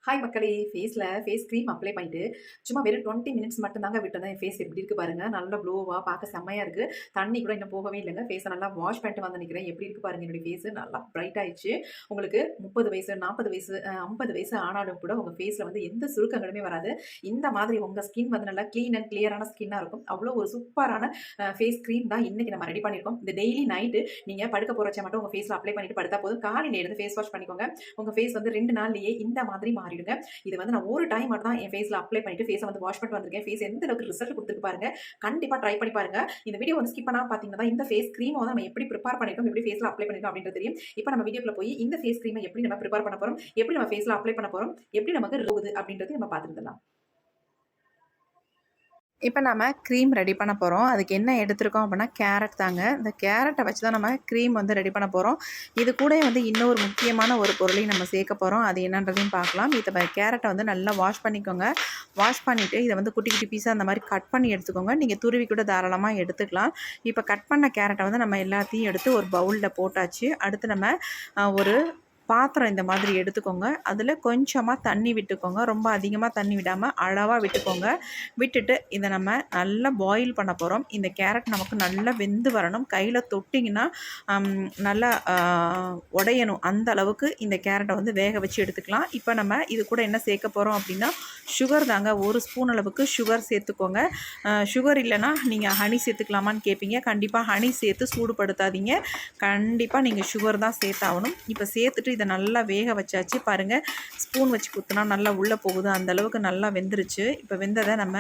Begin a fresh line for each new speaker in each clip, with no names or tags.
Hi மக்களே! Face cream apply பண்ணிட்டு, சும்மா வெறும் 20 மினிட்ஸ் மட்டும் தாங்க விட்டேன். என் ஃபேஸ் எப்படி இருக்கு பாருங்க. நல்ல க்ளோவா பார்க்க செம்மையா இருக்கு. தண்ணி கூட இன்னும் போகவே இல்லங்க. ஃபேஸ நல்லா வாஷ் பண்ணிட்டு வந்து நிக்கிறேன். எப்படி இருக்கு பாருங்க என்னுடைய ஃபேஸு. நல்லா பிரைட் ஆயிடுச்சு. உங்களுக்கு 30 வயசு, 40 வயசு, 50 வயசு ஆனாலும் கூட உங்க ஃபேஸ்ல வந்து எந்த சுருக்கங்களுமே வராது. இந்த மாதிரி உங்க ஸ்கின் வந்து நல்லா கிளீன் அண்ட் கிளியரான ஸ்கின்னா இருக்கும். அவ்வளோ ஒரு சூப்பரான ஃபேஸ் க்ரீம் தான் இன்னைக்கு நம்ம ரெடி பண்ணியிருக்கோம். இந்த டெய்லி நைட்டு நீங்க படுக்க போறச்ச மட்டும் உங்க ஃபேஸ்ல அப்ளை பண்ணிட்டு படுத்தா போதும். காலையில எழுந்து ஃபேஸ் வாஷ் பண்ணிக்கோங்க. உங்க ஃபேஸ் வந்து 2 நாள்லயே இந்த மாதிரி மாறிடுங்க. இது வந்து நான் ஒரு டைம் மட்டும் தான் என் ஃபேஸ்ல அப்ளை பண்ணிட்டு ஃபேஸ வந்து வாஷ் பண்ணிட்டு வந்திருக்கேன். ஃபேஸ் எந்த அளவுக்கு ரிசல்ட் குடுத்துருக்கு பாருங்க. கண்டிப்பா ட்ரை பண்ணி பாருங்க. இந்த வீடியோ வந்து ஸ்கிப் பண்ணாம பார்த்தீங்கன்னா, இந்த ஃபேஸ் கிரீம வந்து நம்ம எப்படி பிரிப்பேர் பண்ணியிருக்கோம், எப்படி ஃபேஸ்ல அப்ளை பண்ணியிருக்கோம் அப்படின்றது தெரியும். இப்ப நம்ம வீடியோக்குள்ள போய் இந்த ஃபேஸ் கிரீம எப்படி நம்ம பிரிப்பேர் பண்ண போறோம், எப்படி நம்ம ஃபேஸ்ல அப்ளை பண்ண போறோம், எப்படி நமக்கு போகுது அப்படின்றத நம்ம பார்த்துடலாம். இப்போ நம்ம க்ரீம் ரெடி பண்ண போகிறோம். அதுக்கு என்ன எடுத்திருக்கோம் அப்படின்னா கேரட் தாங்க. இந்த கேரட்டை வச்சு தான் நம்ம க்ரீம் வந்து ரெடி பண்ண போகிறோம். இது கூட வந்து இன்னொரு முக்கியமான ஒரு பொருளையும் நம்ம சேர்க்க போகிறோம். அது என்னன்றதையும் பார்க்கலாம். இதை கேரட்டை வந்து நல்லா வாஷ் பண்ணிக்கோங்க. வாஷ் பண்ணிவிட்டு இதை வந்து குட்டி குட்டி பீஸாக அந்த மாதிரி கட் பண்ணி எடுத்துக்கோங்க. நீங்கள் துருவி கூட தாராளமாக எடுத்துக்கலாம். இப்போ கட் பண்ண கேரட்டை வந்து நம்ம எல்லாத்தையும் எடுத்து ஒரு பவுலில் போட்டாச்சு. அடுத்து நம்ம ஒரு பாத்திரம் இந்த மாதிரி எடுத்துக்கோங்க. அதில் கொஞ்சமாக தண்ணி விட்டுக்கோங்க. ரொம்ப அதிகமாக தண்ணி விடாமல் அளவாக விட்டுக்கோங்க. விட்டுட்டு இதை நம்ம நல்லா பாயில் பண்ண போகிறோம். இந்த கேரட் நமக்கு நல்லா வெந்து வரணும். கையில் தொட்டிங்கன்னா நல்லா உடையணும். அந்த அளவுக்கு இந்த கேரட்டை வந்து வேக வச்சு எடுத்துக்கலாம். இப்போ நம்ம இது கூட என்ன சேர்க்க போகிறோம் அப்படின்னா சுகர் தாங்க. 1 ஸ்பூன் அளவுக்கு சுகர் சேர்த்துக்கோங்க. சுகர் இல்லைன்னா நீங்கள் ஹனி சேர்த்துக்கலாமான்னு கேட்பீங்க. கண்டிப்பாக ஹனி சேர்த்து சூடுபடுத்தாதீங்க. கண்டிப்பாக நீங்கள் சுகர் தான் சேர்த்தாகணும். இப்போ சேர்த்துட்டு இதை நல்லா வேக வச்சாச்சு. பாருங்கள், ஸ்பூன் வச்சு குத்துனா நல்லா உள்ளே போகுது. அந்தளவுக்கு நல்லா வெந்துருச்சு. இப்போ வெந்ததை நம்ம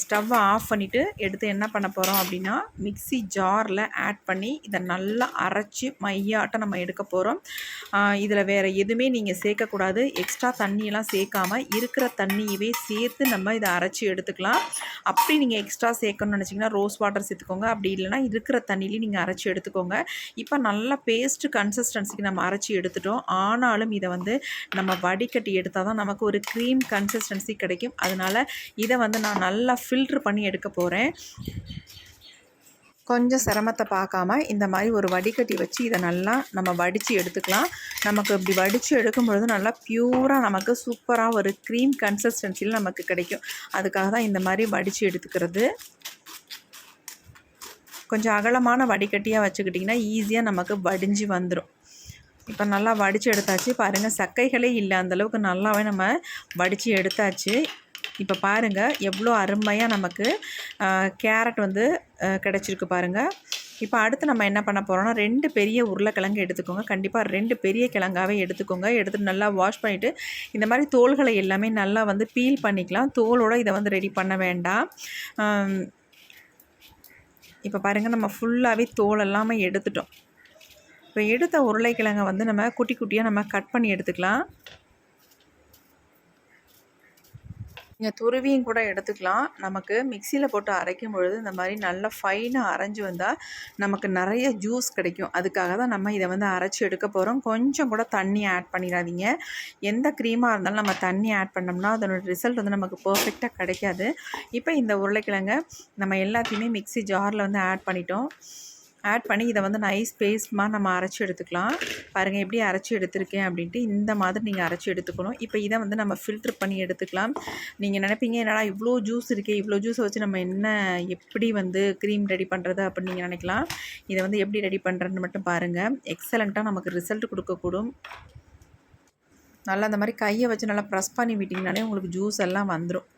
ஸ்டவ்வை ஆஃப் பண்ணிவிட்டு எடுத்து என்ன பண்ண போகிறோம் அப்படின்னா மிக்ஸி ஜாரில் ஆட் பண்ணி இதை நல்லா அரைச்சி மையாட்டம் நம்ம எடுக்க போகிறோம். இதில் வேறு எதுவுமே நீங்கள் சேர்க்கக்கூடாது. எக்ஸ்ட்ரா தண்ணியெல்லாம் சேர்க்காம இருக்கிற தண்ணியவே சேர்த்து நம்ம இதை அரைச்சி எடுத்துக்கலாம். அப்படி நீங்கள் எக்ஸ்ட்ரா சேர்க்கணும்னு நினச்சிங்கன்னா ரோஸ் வாட்டர் சேர்த்துக்கோங்க. அப்படி இல்லைனா இருக்கிற தண்ணியிலையும் நீங்கள் அரைச்சி எடுத்துக்கோங்க. இப்போ நல்லா பேஸ்ட்டு கன்சிஸ்டன்சிக்கு நம்ம அரைச்சி எடுத்துட்டோம். ஆனாலும் இதை வந்து நம்ம வடிகட்டி எடுத்தால் தான் நமக்கு ஒரு க்ரீம் கன்சிஸ்டன்சி கிடைக்கும். அதனால் இதை வந்து நான் நல்லா ஃபில்ட்ரு பண்ணி எடுக்க போகிறேன். கொஞ்சம் சிரமத்தை பார்க்காம இந்த மாதிரி ஒரு வடிகட்டி வச்சு இதை நல்லா நம்ம வடித்து எடுத்துக்கலாம். நமக்கு இப்படி வடித்து எடுக்கும்பொழுது நல்லா ப்யூராக நமக்கு சூப்பராக ஒரு க்ரீம் கன்சிஸ்டன்சியில் நமக்கு கிடைக்கும். அதுக்காக தான் இந்த மாதிரி வடித்து எடுத்துக்கிறது. கொஞ்சம் அகலமான வடிகட்டியாக வச்சுக்கிட்டிங்கன்னா ஈஸியாக நமக்கு வடிஞ்சு வந்துடும். இப்போ நல்லா வடித்து எடுத்தாச்சு. பாருங்கள், சக்கைகளே இல்லை. அந்தளவுக்கு நல்லாவே நம்ம வடித்து எடுத்தாச்சு. இப்போ பாருங்கள் எவ்வளோ அருமையாக நமக்கு கேரட் வந்து கிடச்சிருக்கு பாருங்கள். இப்போ அடுத்து நம்ம என்ன பண்ண போகிறோம்னா 2 பெரிய உருளைக்கிழங்கு எடுத்துக்கோங்க. கண்டிப்பாக 2 பெரிய கிழங்காவே எடுத்துக்கோங்க. எடுத்துகிட்டு நல்லா வாஷ் பண்ணிவிட்டு இந்த மாதிரி தோல்களை எல்லாமே நல்லா வந்து பீல் பண்ணிக்கலாம். தோலோடு இதை வந்து ரெடி பண்ண வேண்டாம். இப்போ பாருங்கள், நம்ம ஃபுல்லாகவே தோல் எல்லாமே எடுத்துட்டோம். இப்போ எடுத்த உருளைக்கிழங்கை வந்து நம்ம குட்டி குட்டியாக நம்ம கட் பண்ணி எடுத்துக்கலாம். நீங்கள் துருவியும் கூட எடுத்துக்கலாம். நமக்கு மிக்சியில் போட்டு அரைக்கும் பொழுது இந்த மாதிரி நல்லா ஃபைனாக அரைஞ்சி வந்தால் நமக்கு நிறைய ஜூஸ் கிடைக்கும். அதுக்காக தான் நம்ம இதை வந்து அரைச்சி எடுக்க போகிறோம். கொஞ்சம் கூட தண்ணி ஆட் பண்ணிடாதீங்க. எந்த க்ரீமாக இருந்தாலும் நம்ம தண்ணி ஆட் பண்ணோம்னா அதனோட ரிசல்ட் வந்து நமக்கு பர்ஃபெக்டாக கிடைக்காது. இப்போ இந்த உருளைக்கிழங்கை நம்ம எல்லாத்தையுமே மிக்ஸி ஜாரில் வந்து ஆட் பண்ணிட்டோம். ஆட் பண்ணி இதை வந்து நைஸ் பேஸ்ட்மாக நம்ம அரைச்சி எடுத்துக்கலாம். பாருங்கள் எப்படி அரைச்சி எடுத்திருக்கேன் அப்படின்ட்டு. இந்த மாதிரி நீங்கள் அரைச்சி எடுத்துக்கணும். இப்போ இதை வந்து நம்ம ஃபில்ட்ரு பண்ணி எடுத்துக்கலாம். நீங்கள் நினைப்பீங்க என்னடா இவ்வளோ ஜூஸ் இருக்கே, இவ்வளோ ஜூஸை வச்சு நம்ம எப்படி வந்து க்ரீம் ரெடி பண்ணுறது அப்படின்னு நீங்கள் நினைக்கலாம். இதை வந்து எப்படி ரெடி பண்ணுறதுன்னு மட்டும் பாருங்கள். எக்ஸலண்ட்டாக நமக்கு ரிசல்ட் கொடுக்கக்கூடும். நல்லா அந்த மாதிரி கையை வச்சு நல்லா ப்ரெஸ் பண்ணி விட்டிங்கனாலே உங்களுக்கு ஜூஸ் எல்லாம் வந்துடும்.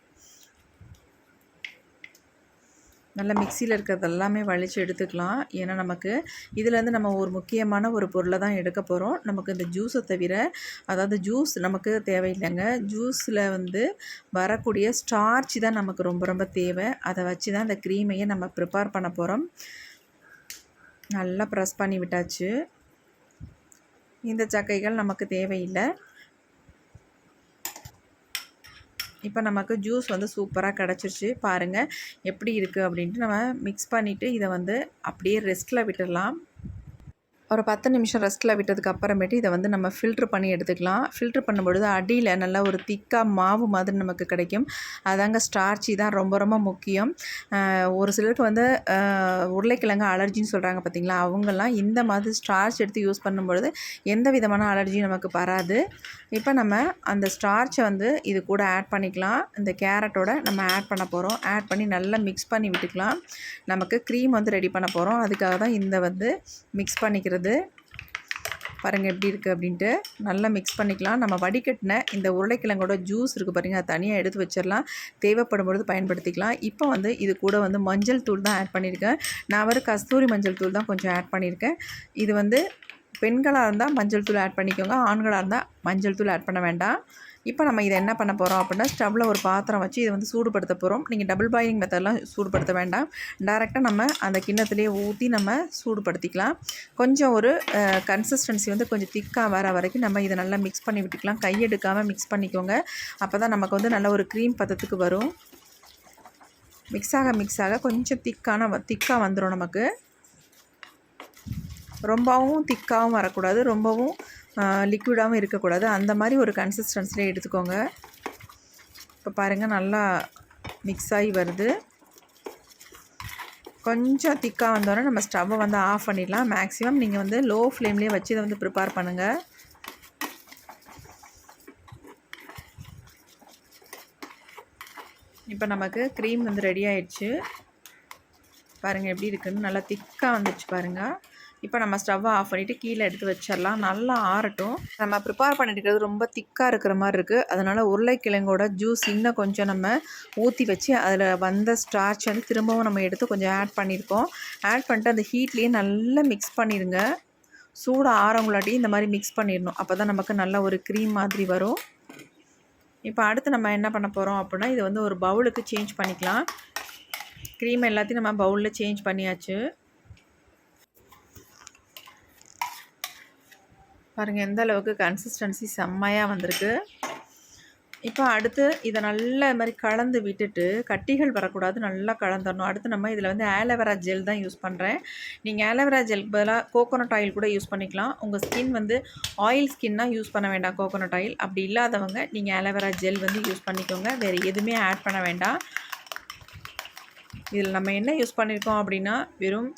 நல்லா மிக்சியில் இருக்கிறது எல்லாமே வலித்து எடுத்துக்கலாம். ஏன்னா நமக்கு இதிலேருந்து நம்ம ஒரு முக்கியமான ஒரு பொருளை தான் எடுக்க போகிறோம். நமக்கு இந்த ஜூஸை தவிர, அதாவது ஜூஸ் நமக்கு தேவையில்லைங்க. ஜூஸில் வந்து வரக்கூடிய ஸ்டார்ச் தான் நமக்கு ரொம்ப ரொம்ப தேவை. அதை வச்சு தான் இந்த க்ரீமையை நம்ம ப்ரிப்பேர் பண்ண போகிறோம். நல்லா ப்ரெஸ் பண்ணி விட்டாச்சு. இந்த சக்கைகள் நமக்கு தேவையில்லை. இப்போ நமக்கு ஜூஸ் வந்து சூப்பராக கிடச்சிருச்சு. பாருங்கள் எப்படி இருக்குது அப்படின்ட்டு. நம்ம மிக்ஸ் பண்ணிவிட்டு இதை வந்து அப்படியே ரெஸ்ட்டில் விட்டுடலாம். ஒரு 10 நிமிஷம் ரெஸ்ட்டில் விட்டதுக்கு அப்புறமேட்டு இதை வந்து நம்ம ஃபில்ட்ரு பண்ணி எடுத்துக்கலாம். ஃபில்ட்ரு பண்ணும்பொழுது அடியில் நல்லா ஒரு திக்காக மாவு மாதிரி நமக்கு கிடைக்கும். அதாங்க ஸ்டார்ச் தான் ரொம்ப ரொம்ப முக்கியம். ஒரு சிலருக்கு வந்து உருளைக்கிழங்கு அலர்ஜின்னு சொல்கிறாங்க பார்த்தீங்களா, அவங்கெல்லாம் இந்த மாதிரி ஸ்டார்ச் எடுத்து யூஸ் பண்ணும்பொழுது எந்த விதமான அலர்ஜியும் நமக்கு வராது. இப்போ நம்ம அந்த ஸ்டார்ச்சை வந்து இது கூட ஆட் பண்ணிக்கலாம். இந்த கேரட்டோட நம்ம ஆட் பண்ண போகிறோம். ஆட் பண்ணி நல்லா மிக்ஸ் பண்ணி விட்டுக்கலாம். நமக்கு க்ரீம் வந்து ரெடி பண்ண போகிறோம். அதுக்காக தான் இந்த வந்து மிக்ஸ் பண்ணிக்கிறது. பாருங்கள் எப்படி இருக்குது அப்படின்ட்டு. நல்லா மிக்ஸ் பண்ணிக்கலாம். நம்ம வடிகட்டின இந்த உருளைக்கிழங்கோட ஜூஸ் இருக்குது பாருங்கள், அதை தனியாக எடுத்து வச்சிடலாம். தேவைப்படும் பொழுது பயன்படுத்திக்கலாம். இப்போ வந்து இது கூட வந்து மஞ்சள் தூள் தான் ஆட் பண்ணியிருக்கேன். நான் ஒரு கஸ்தூரி மஞ்சள் தூள் தான் கொஞ்சம் ஆட் பண்ணியிருக்கேன். இது வந்து பெண்களாக இருந்தால் மஞ்சள் தூள் ஆட் பண்ணிக்கோங்க, ஆண்களாக இருந்தால் மஞ்சள் தூள் ஆட் பண்ண வேண்டாம். இப்போ நம்ம இதை என்ன பண்ண போகிறோம் அப்படின்னா, ஸ்டவ்வில் ஒரு பாத்திரம் வச்சு இதை வந்து சூடுபடுத்த போகிறோம். நீங்கள் டபுள் பாயிலிங் மெத்தட்லாம் சூடுபடுத்த வேண்டாம். டைரெக்டாக நம்ம அந்த கிண்ணத்துலேயே ஊற்றி நம்ம சூடுபடுத்திக்கலாம். கொஞ்சம் ஒரு கன்சிஸ்டன்சி வந்து கொஞ்சம் திக்காக வர வரைக்கும் நம்ம இதை நல்லா மிக்ஸ் பண்ணி விட்டுக்கலாம். கையெடுக்காமல் மிக்ஸ் பண்ணிக்கோங்க. அப்போ தான் நமக்கு வந்து நல்ல ஒரு க்ரீம் பதத்துக்கு வரும். மிக்ஸ் ஆக கொஞ்சம் திக்காக வந்துடும் நமக்கு. ரொம்பவும் திக்காகவும் வரக்கூடாது, ரொம்பவும் லிக்விடாகவும் இருக்கக்கூடாது. அந்த மாதிரி ஒரு கன்சிஸ்டன்சிலே எடுத்துக்கோங்க. இப்போ பாருங்கள் நல்லா மிக்ஸ் ஆகி வருது. கொஞ்சம் திக்காக வந்தோடனே நம்ம ஸ்டவ்வை வந்து ஆஃப் பண்ணிடலாம். மேக்ஸிமம் நீங்கள் வந்து லோ ஃப்ளேம்லேயே வச்சு இதை வந்து ப்ரிப்பேர் பண்ணுங்கள். இப்போ நமக்கு க்ரீம் வந்து ரெடி ஆயிடுச்சு. பாருங்கள் எப்படி இருக்குன்னு, நல்லா திக்காக வந்துடுச்சு பாருங்கள். இப்போ நம்ம ஸ்டவ்வை ஆஃப் பண்ணிவிட்டு கீழே எடுத்து வச்சிடலாம். நல்லா ஆறட்டும். நம்ம ப்ரிப்பேர் பண்ணிட்டுருக்கிறது ரொம்ப திக்காக இருக்கிற மாதிரி இருக்குது. அதனால் உருளைக்கிழங்கோட ஜூஸ் இன்னும் கொஞ்சம் நம்ம ஊற்றி வச்சு அதில் வந்த ஸ்டார்ச் வந்து திரும்பவும் நம்ம எடுத்து கொஞ்சம் ஆட் பண்ணியிருக்கோம். ஆட் பண்ணிட்டு அந்த ஹீட்லேயே நல்லா மிக்ஸ் பண்ணிடுங்க. சூடு ஆறவங்களாட்டி இந்த மாதிரி மிக்ஸ் பண்ணிடணும். அப்போ தான் நமக்கு நல்ல ஒரு க்ரீம் மாதிரி வரும். இப்போ அடுத்து நம்ம என்ன பண்ண போகிறோம் அப்படின்னா, இதை வந்து ஒரு பவுலுக்கு சேஞ்ச் பண்ணிக்கலாம். க்ரீம் எல்லாத்தையும் நம்ம பவுலில் சேஞ்ச் பண்ணியாச்சு. பாருங்கள் எந்த அளவுக்கு கன்சிஸ்டன்சி செம்மையாக வந்திருக்கு. இப்போ அடுத்து இதை நல்லா இது மாதிரி கலந்து விட்டுட்டு, கட்டிகள் வரக்கூடாது, நல்லா கலந்துடணும். அடுத்து நம்ம இதில் வந்து ஆலோவேரா ஜெல் தான் யூஸ் பண்ணுறேன். நீங்கள் ஆலோவேரா ஜெல் பதிலாக கோகோனட் ஆயில் கூட யூஸ் பண்ணிக்கலாம். உங்கள் ஸ்கின் வந்து ஆயில் ஸ்கின்னாக யூஸ் பண்ண வேண்டாம் கோகோனட் ஆயில். அப்படி இல்லாதவங்க நீங்கள் ஆலோவேரா ஜெல் வந்து யூஸ் பண்ணிக்கோங்க. வேறு எதுவுமே ஆட் பண்ண வேண்டாம். இதில் நம்ம என்ன யூஸ் பண்ணியிருக்கோம் அப்படின்னா, வெறும்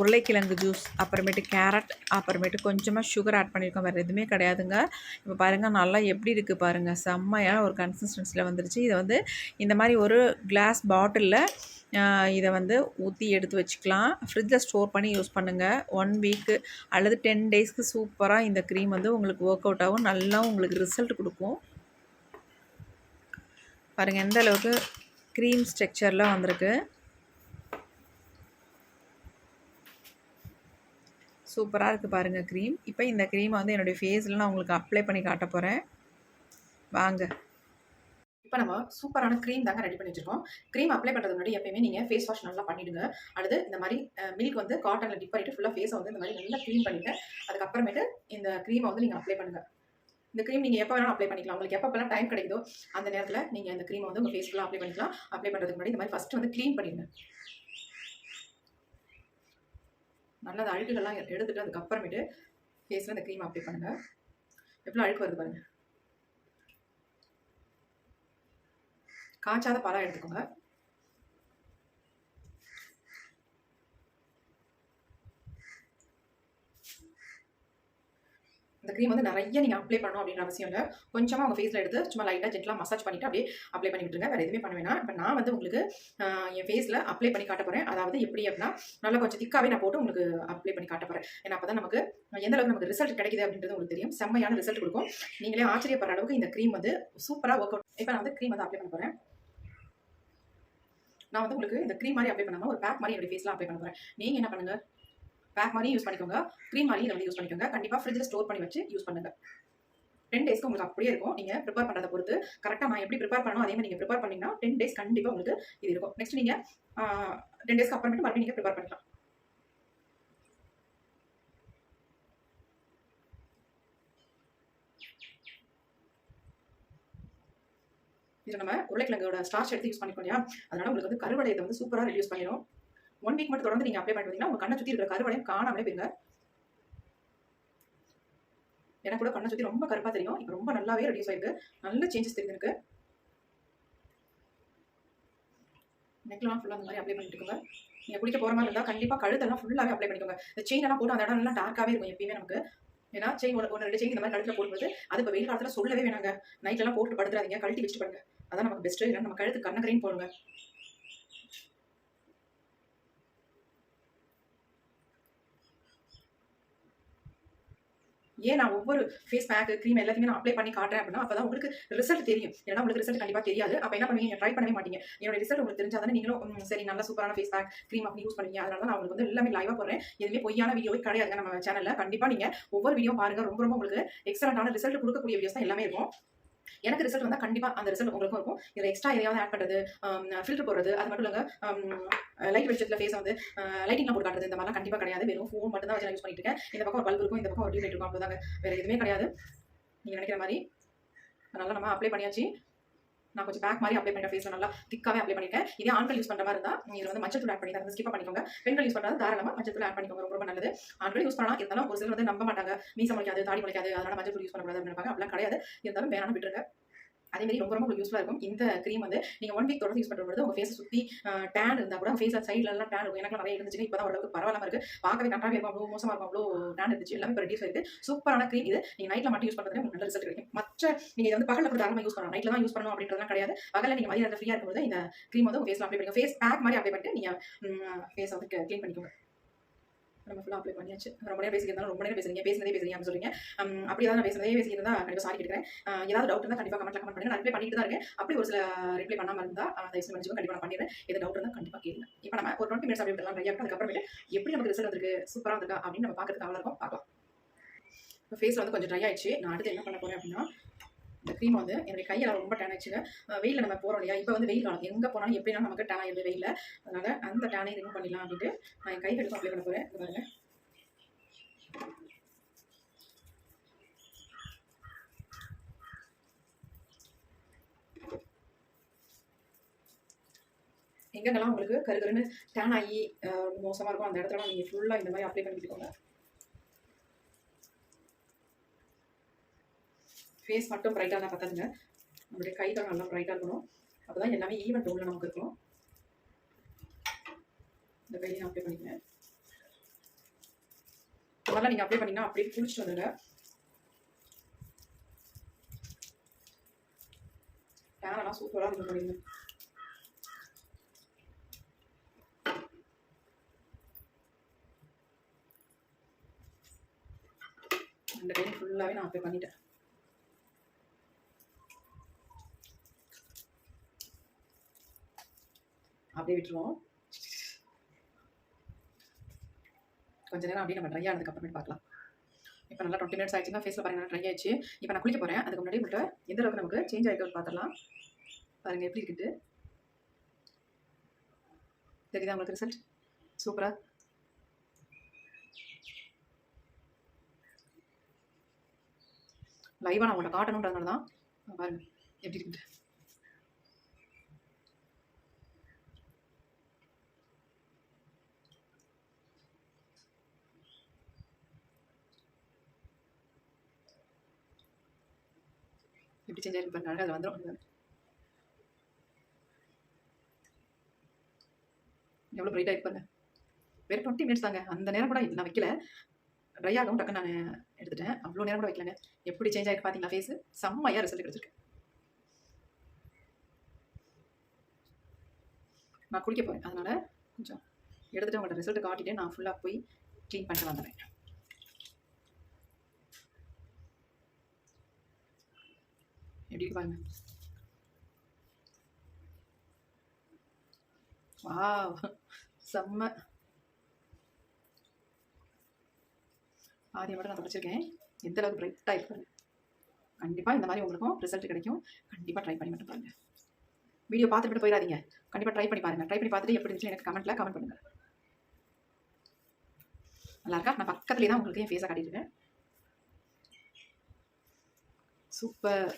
உருளைக்கிழங்கு ஜூஸ், அப்புறமேட்டு கேரட், அப்புறமேட்டு கொஞ்சமாக சுகர் ஆட் பண்ணியிருக்கோம். வேறு எதுவுமே கிடையாதுங்க. இப்போ பாருங்கள் நல்லா எப்படி இருக்குது பாருங்கள், செம்மையான ஒரு கன்சிஸ்டன்சியில் வந்துருச்சு. இதை வந்து இந்த மாதிரி ஒரு கிளாஸ் பாட்டிலில் இதை வந்து ஊற்றி எடுத்து வச்சுக்கலாம். ஃப்ரிட்ஜில் ஸ்டோர் பண்ணி யூஸ் பண்ணுங்கள். 1 வீக்கு அல்லது 10 டேஸ்க்கு சூப்பராக இந்த க்ரீம் வந்து உங்களுக்கு ஒர்க் அவுட் ஆகும். நல்லா உங்களுக்கு ரிசல்ட் கொடுக்கும். பாருங்கள் எந்த அளவுக்கு க்ரீம் ஸ்ட்ரக்சரில் வந்திருக்கு. சூப்பராக இருக்குது பாருங்கள் க்ரீம். இப்போ இந்த க்ரீமை வந்து என்னுடைய ஃபேஸில் நான் உங்களுக்கு அப்ளை பண்ணி காட்ட போகிறேன். வாங்க. இப்போ நம்ம சூப்பரான க்ரீம் தாங்க ரெடி பண்ணி வச்சிருக்கோம். க்ரீம் அப்ளை பண்ணுறதுக்கு முன்னாடி எப்பயுமே நீங்கள் ஃபேஸ் வாஷ் நல்லா பண்ணிவிடுங்க. அடுத்து இந்த மாதிரி மில்க் வந்து காட்டனில் டிப் பண்ணிவிட்டு ஃபுல்லாக ஃபேஸை வந்து இந்த மாதிரி நல்லா க்ளீன் பண்ணிவிட்டு அதுக்கப்புறமேட்டு இந்த க்ரீமை வந்து நீங்கள் அப்ளை பண்ணுங்கள். இந்த க்ரீம் நீங்கள் எப்போ வேணாலும் அப்ளை பண்ணிக்கலாம். உங்களுக்கு எப்போல்லாம் டைம் கிடைக்குதோ அந்த நேரத்தில் நீங்கள் இந்த க்ரீமை வந்து உங்கள் ஃபேஸ் ஃபுல்லாக அப்ளை பண்ணிக்கலாம். அப்ளை பண்ணுறதுக்கு முன்னாடி இந்த மாதிரி ஃபஸ்ட்டு வந்து க்ளீன் பண்ணிடுங்க. நல்லா அந்த அழுக்குகள்லாம் எடுத்துகிட்டு அதுக்கப்புறமேட்டு ஃபேஸில் இந்த க்ரீம் அப்ளை பண்ணுங்கள். எவ்வளோ அழுக்கு வருது பாருங்கள். காய்ச்சாத பாலாக எடுத்துக்கோங்க. இந்த க்ரீம் வந்து நிறைய நீங்கள் அப்ளை பண்ணணும் அப்படின்ற அவசியம் இல்லை. கொஞ்சமாக உங்கள் ஃபேஸில் எடுத்து சும்மா லைட்டாக ஜென்டலாக மசாஜ் பண்ணிவிட்டு அப்படியே அப்ளை பண்ணி விட்டுருங்க. வேறு எதுவுமே பண்ண வேணாம். இப்போ நான் வந்து உங்களுக்கு என் ஃபேஸில் அப்ளை பண்ணி காட்ட போகிறேன். அதாவது எப்படி அப்படின்னா, நல்லா கொஞ்சம் திக்காகவே நான் போட்டு உங்களுக்கு அப்ளை பண்ணி காட்ட போகிறேன். ஏன்னா அப்போ தான் நமக்கு எந்த அளவுக்கு நமக்கு ரிசல்ட் கிடைக்குது அப்படின்றது உங்களுக்கு தெரியும். செம்மையான ரிசல்ட் கொடுக்கும். நீங்களே ஆச்சரியப்படுற அளவுக்கு இந்த க்ரீம் வந்து சூப்பராக ஒர்க் அவுட். இப்போ நான் வந்து க்ரீம் வந்து அப்ளை பண்ண போகிறேன். நான் வந்து உங்களுக்கு இந்த க்ரீம் மாதிரி அப்ளை பண்ணாமல் ஒரு பேக் மாதிரி என்னுடைய ஃபேஸில் அப்ளை பண்ண போகிறேன். நீங்கள் என்ன பண்ணுங்கள், பேக் மாதிரி யூஸ் பண்ணிக்கோங்க, க்ரீம் மாதிரி வந்து யூஸ் பண்ணிக்கோங்க. கண்டிப்பாக ஃப்ரிட்ஜில் ஸ்டோர் பண்ணி வச்சு யூஸ் பண்ணுங்கள். 10 டேஸ்க்கு உங்களுக்கு அப்படியே இருக்கும். நீங்கள் ப்ரிப்பேர் பண்ணுறதை பொறுத்து கரெக்டாக நான் எப்படி ப்ரிப்பேர் பண்ணணும் அதே மாதிரி நீங்கள் ப்ரிப்பேர் பண்ணிங்கன்னா 10 டேஸ் கண்டிப்பாக உங்களுக்கு இது இருக்கும். நெக்ஸ்ட் நீங்கள் 10 டேஸ்க்கு அப்புறமேட்டு மறுபடியும் நீங்கள் ப்ரிப்பேர் பண்ணிக்கலாம். இதில் நம்ம உருளைக்கிழங்கோட ஸ்டார்ச் எடுத்து யூஸ் பண்ணிக்கோம் இல்லையா, அதனால் உங்களுக்கு வந்து கருவளையத்தை வந்து சூப்பராக ரெடியூஸ் பண்ணிடும். 1 வீக் மட்டும் தொடர்ந்து நீங்கள் அப்ளை பண்ணிட்டீங்கன்னா உங்கள் கண்ணை சுற்றி இருக்கிற கருவளையம் காணாமலே போயிருங்க. எனக்கு கூட கண்ணை சுற்றி ரொம்ப கருப்பாக தெரியும். இப்போ ரொம்ப நல்லாவே ரெடியூஸ் ஆயிருக்கு. நல்ல சேஞ்சஸ் தெரியுது எனக்கு. நெக்லாம் ஃபுல்லாக அந்த மாதிரி அப்ளை பண்ணிட்டுக்கோங்க. நீங்கள் குளிக்க போகிற மாதிரி இருந்தால் கண்டிப்பாக கழுத்தெல்லாம் ஃபுல்லாகவே அப்ளை பண்ணிக்கோங்க. இந்த செயின் எல்லாம் போட்டு அந்த இடம் எல்லாம் டார்க்காகவே இருக்கும் எப்பயுமே நமக்கு. ஏன்னா செயின் ஒன்று 2 செயின் இந்த மாதிரி கழுத்தில் போடும்போது அது இப்போ வெயில் காலத்தில் சொல்லவே வேணாங்க. நைட்லாம் போட்டு படுத்துறாதீங்க, கழட்டி வச்சுட்டு படுங்க. அதான் நமக்கு பெஸ்ட்டு. இல்லைன்னா நம்ம கழுத்து கண்ணக்கரையும் போடுங்க. ஏன் நான் ஒவ்வொரு ஃபேஸ் பேக் க்ரீம் எல்லாத்தையுமே நான் அப்ளை பண்ணி காட்டுறேன் அப்படின்னா அப்போ தான் உங்களுக்கு ரிசல்ட் தெரியும். ஏன்னா உங்களுக்கு ரிசல்ட் கண்டிப்பாக தெரியாது. அப்போ என்ன பண்ணுவீங்க, ட்ரை பண்ணவே மாட்டீங்க. என்னோட ரிசல்ட் உங்களுக்கு தெரிஞ்சால் தானே நீங்களும் சரி நல்ல சூப்பரான ஃபேஸ் பேக் க்ரீம் அப்படி யூஸ் பண்ணுவீங்க. அதனால தான் நான் உங்களுக்கு வந்து எல்லாமே லைவாக போடுறேன். எதுவுமே பொய்யான வீடியோவே கிடையாதுங்க நம்ம சேனலில். கண்டிப்பாக நீங்கள் ஒவ்வொரு வீடியோ பாருங்கள். ரொம்ப ரொம்ப உங்களுக்கு எக்ஸலண்டான ரிசல்ட் கொடுக்கக்கூடிய வீடியோஸ் தான் எல்லாமே இருக்கும். எனக்கு ரிசல்ட் வந்தால் கண்டிப்பாக அந்த ரிசல்ட் உங்களுக்கும் இருக்கும். இதில் எக்ஸ்ட்ரா எதையாவது ஆட் பண்ணுறது, ஃபில்டர் போடுறது, அது மட்டும் இல்லைங்க லைட் வெளிச்சத்தில் ஃபேஸை வந்து லைட்டிங்லாம் போட்டு காட்டுறது இந்த மாதிரிலாம் கண்டிப்பாக கிடையாது. வெறும் ஃபோன் மட்டும் தான் வச்சு நான் யூஸ் பண்ணிட்டு இருக்கேன். இந்த பக்கம் ஒரு பல்ப் இருக்கும், இந்த பக்கம் ஒரு டியூப் லைட் இருக்கும், அவ்வளோதாங்க. வேறு எதுவுமே கிடையாது நீங்கள் நினைக்கிற மாதிரி. அதனால் நம்ம அப்ளை பண்ணியாச்சு. நான் கொஞ்சம் பேக் மாதிரி அப்ளை பண்ணிட்டேன். ஃபேஸில் நல்லா திக்காவே அப்ளை பண்ணிட்டேன். இதே ஆண்கள் யூஸ் பண்ணுற மாதிரி இருந்தால் இதில் வந்து மஞ்சள் தூள் ஆட் பண்ணி தான் ஸ்கிப் பண்ணிக்கோங்க. பெண்கள் யூஸ் பண்ணுறது தாராளமாக மஞ்சள் தூள் ஆட் பண்ணிக்கோங்க. ரொம்ப ரொம்ப நல்லது. ஆண்கள் யூஸ் பண்ணலாம். இருந்தாலும் ஒரு சிலர் வந்து நம்ப மாட்டாங்க. மீசை முளைக்காது, தாடி முளைக்காது, அதனால் மஞ்சள் தூள் யூஸ் பண்ணக்கூடாது அப்படின்னு அப்படிலாம் கிடையாது. இருந்தாலும் வேணாலும் விட்டுருங்க. அதேமாதிரி ரொம்ப ரொம்ப உங்களுக்கு யூஸ்ஃபுல்லாக இருக்கும். இந்த க்ரீம் வந்து நீங்கள் 1 வீக் தொடர்ந்து யூஸ் பண்ணுறது உங்கள் ஃபேஸை சுற்றி டேன் இருந்தால் கூட ஃபேஸில் சைட்லலாம் டேன் இருக்கும். எனக்கு நிறைய இருந்துச்சுங்க. இப்போ தான் ஓரளவுக்கு பரவாயில்லாம இருக்குது. பார்க்கவே கண்டாவே இருக்கும். அவ்வளோ மோசமாக இருக்கும். அவ்வளோ டேன் இருந்துச்சு. எல்லாமே இப்போ ரெடியூஸ் ஆயிருக்கு. சூப்பரான க்ரீம் இது. நீங்கள் நைட்டில் மட்டும் யூஸ் பண்ணுறது உங்களுக்கு நல்ல ரிசல்ட் கிடைக்கும். மற்ற நீங்கள் இதை வந்து பகலில் கூட தாராளமாக யூஸ் பண்ணலாம். நைட்டில் தான் யூஸ் பண்ணணும் அப்படின்றதுலாம் கிடையாது. பகலில் நீங்கள் மதியம் ஃப்ரீயாக இருக்கும்போது இந்த க்ரீம் வந்து உங்கள் ஃபேஸில் அப்ளை பண்ணிக்கோங்க. ஃபேஸ் பேக் மாதிரி அப்ளை பண்ணிட்டு நீங்கள் ஃபேஸை வந்து க்ளீன் பண்ணிக்கோங்க. நம்ம ஃபுல்லாக அப்ளை பண்ணியாச்சு. ரொம்ப நேரம் பேசிக்கிறதாலும் ரொம்ப நேரம் பேசுறீங்க அப்படின்னு சொல்றீங்க. அப்படி ஏதாவது நான் பேசிக்கிறதா கண்டிப்பாக சாரி கேட்குறேன். ஏதாவது டவுட் இருந்தால் கண்டிப்பாக கமெண்ட் பண்ணுங்க. நான் ரிப்ளை பண்ணிட்டு தான் இருக்கேன். அப்படி ஒரு சில ரிப்ளை பண்ணாமல் இருந்தால் தயவுசெய்து மன்னிச்சுக்கோங்க. கண்டிப்பாக நான் பண்ணிடுறேன். எது டவுட் இருந்தால் கண்டிப்பாக கேளுங்க. இப்போ நம்ம ஒரு 20 மினிட்ஸ் அப்படி விடலாம். ட்ரை ஆகிட்டு அதுக்கப்புறமேட்டு எப்படி நமக்கு ரிசல்ட் வந்திருக்கு, சூப்பராக இருக்கா அப்படின்னு நம்ம பார்க்கறதுக்கு அவ்வளோ இருக்கும். பார்க்கலாம். இப்போ ஃபேஸில் வந்து கொஞ்சம் ட்ரை ஆயிடுச்சு. நான் அடுத்து என்ன பண்ண போகிறேன் அப்படின்னா, இந்த க்ரீம் வந்து என்னுடைய கையெல்லாம் ரொம்ப டேன் ஆயிடுச்சுங்க. வெயிலில் நம்ம போகிறோம் இல்லையா, இப்போ வந்து வெயில் காலம், எங்கே போனாலும் எப்படினாலும் நமக்கு டேன் ஆயிடுது வெயிலில். அதனால் அந்த டேனை ரிமூவ் பண்ணிடலாம் அப்படின்ட்டு நான் என் கைகளுக்கும் அப்ளை பண்ண போகிறேன். பாருங்க, எங்கெங்கெல்லாம் உங்களுக்கு கருகருன்னு டேன் ஆகி மோசமாக இருக்கும் அந்த இடத்துல நீங்கள் ஃபுல்லாக இந்த மாதிரி அப்ளை பண்ணிக்கோங்க. ஃபேஸ் மட்டும் ப்ரைட்டாக தான் பார்த்தாதுங்க, நம்மளுடைய கைகள் நல்லா ப்ரைட்டாக இருக்கணும். அப்போ தான் எல்லாமே ஈவன் டோனில் நமக்கு இருக்கணும். இந்த கையை அப்ளை பண்ணிக்கிறேன். அதெல்லாம் நீங்கள் அப்ளை பண்ணிங்கன்னா அப்படியே குளிச்சுட்டு வந்துடுங்க. டேனெல்லாம் சூப்பராக ரிமூவ் பண்ணிடுங்க. இந்த டைம் ஃபுல்லாகவே நான் அப்ளை பண்ணிட்டேன். அப்படியே விட்டுருவோம். கொஞ்ச நேரம் அப்படியே நம்ம ட்ரை ஆனதுக்கப்புறமேட்டு பார்க்கலாம். இப்போ நல்லா 20 மினிட்ஸ் ஆயிடுச்சுன்னா ஃபேஸில் பாருங்கள் ட்ரை ஆயிடுச்சு. இப்போ நான் குளிக்க போகிறேன். அதுக்கு முன்னாடி மட்டும் எந்த அளவுக்கு நமக்கு சேஞ்ச் ஆகிருக்குன்னு பார்த்துடலாம். பாருங்கள் எப்படி இருக்குது. தெரியுதா உங்களுக்கு ரிசல்ட்? சூப்பராக லைவாக நான் உங்களை காட்டணுன்றதுனால தான். பாருங்கள் எப்படி இருக்குது. எப்படி சேஞ்ச் ஆகிருக்கு பாருங்க. அது வந்துடும். எவ்வளோ பிரைட்டாக இருக்கு பாருங்க. வெறும் 20 மினிட்ஸ் தாங்க. அந்த நேரம் கூட நான் வைக்கல. ட்ரை ஆகவும் டக்குன்னு நான் எடுத்துட்டேன். அவ்வளோ நேரம் கூட வைக்கலங்க. எப்படி சேஞ்ச் ஆகிருக்கு பார்த்தீங்களா ஃபேஸு? செம்மையாக ரிசல்ட் கிடச்சிருக்கு. நான் குளிக்க போகிறேன். அதனால் கொஞ்சம் எடுத்துகிட்டு உங்கள்கிட்ட ரிசல்ட் காட்டிட்டு நான் ஃபுல்லாக போய் க்ளீன் பண்ணிட்டு வந்துடுறேன். எப்படி பாருங்க. வாவ், செம்ம. பாதியை மட்டும் நான் தொடச்சிருக்கேன். எந்த அளவுக்கு பிரைட்டாக இருக்கு பாருங்க. கண்டிப்பாக இந்த மாதிரி உங்களுக்கும் ரிசல்ட் கிடைக்கும். கண்டிப்பாக ட்ரை பண்ணி மட்டும் பாருங்கள். வீடியோ பார்த்துட்டு போயிடாதீங்க. கண்டிப்பாக ட்ரை பண்ணி பாருங்கள். ட்ரை பண்ணி பார்த்துட்டு எப்படி இருந்துச்சு எனக்கு கமெண்ட் பண்ணுங்கள். நல்லா இருக்கா? நான் பக்கத்துலேயே தான் உங்களுக்கு என் ஃபேஸை காட்டியிருக்கேன். சூப்பர்.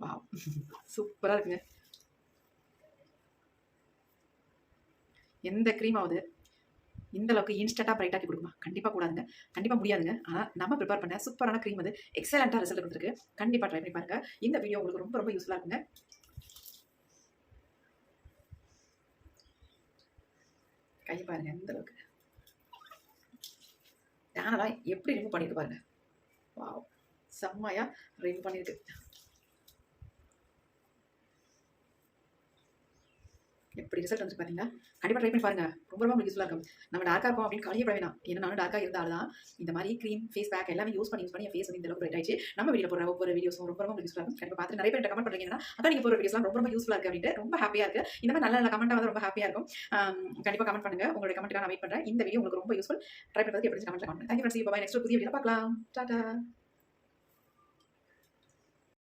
வாவ், சூப்பராக இருக்குங்க. எந்த க்ரீமாவது இந்த அளவுக்கு இன்ஸ்டண்ட்டாக பிரைட்டாக்கி கொடுக்குமா? கண்டிப்பாக கூடாதுங்க. கண்டிப்பாக முடியாதுங்க. ஆனால் நம்ம ப்ரிப்பேர் பண்ண சூப்பரான க்ரீம் வந்து எக்ஸலண்ட்டாக ரிசல்ட் கொடுத்துருக்கு. கண்டிப்பாக ட்ரை பண்ணி பாருங்க. இந்த வீடியோ உங்களுக்கு ரொம்ப ரொம்ப யூஸ்ஃபுல்லாக இருக்குங்க. கை பாருங்க இந்த அளவுக்கு டேனெல்லாம் எப்படி ரிமூவ் பண்ணியிருக்கு பாருங்க. வாவ், செம்மையாக ரிமூவ் பண்ணியிருக்கு. எப்படி ரிசல்ட் வந்து பார்த்தீங்கன்னா கண்டிப்பாக ட்ரை பண்ணி பாருங்க. ரொம்ப ரொம்ப யூஸ்ஃபுல்லாக இருக்கும். நம்ம டார்க்காக இருக்கும் அப்படின்னு கவலையே பட வேணாம். ஏன்னா நானும் டார்க்காக இருந்தாலும் தான் இந்த மாதிரி க்ரீம் ஃபேஸ் பேக் எல்லாமே யூஸ் பண்ணி என் ஃபேஸ் வந்து இந்த அளவுக்கு பிரைட் ஆயிடுச்சு. நம்ம வீடியோ போகிற ஒவ்வொரு வீடியோஸும் ரொம்ப ரொம்ப யூஸ்ஃபுல்லாக இருக்கும். கண்டிப்பாக பார்த்து நிறைய பேர் கமெண்ட் பண்ணுறீங்கன்னா அக்கா நீங்கள் போகிற வீடியோஸ்லாம் ரொம்ப ரொம்ப யூஸ்ஃபுல்லாக இருக்குது அப்படின்ட்டு ரொம்ப ஹாப்பியாக இருக்குது. இந்த மாதிரி நல்ல நல்ல கமெண்ட்டாக வந்து ரொம்ப ஹாப்பியாக இருக்கும். கண்டிப்பாக கமெண்ட் பண்ணுங்க. உங்களுடைய கமெண்ட்டுக்காக நான் வெயிட் பண்ணுறேன். இந்த வீடியோ உங்களுக்கு ரொம்ப யூஸ்ஃபுல். ட்ரை பண்ணுறதுக்கு எப்படி கமெண்ட் பண்ணுங்க. Thank you friends. பாய். நெக்ஸ்ட் புதிய வீடியோ பார்க்கலாம். டாடா.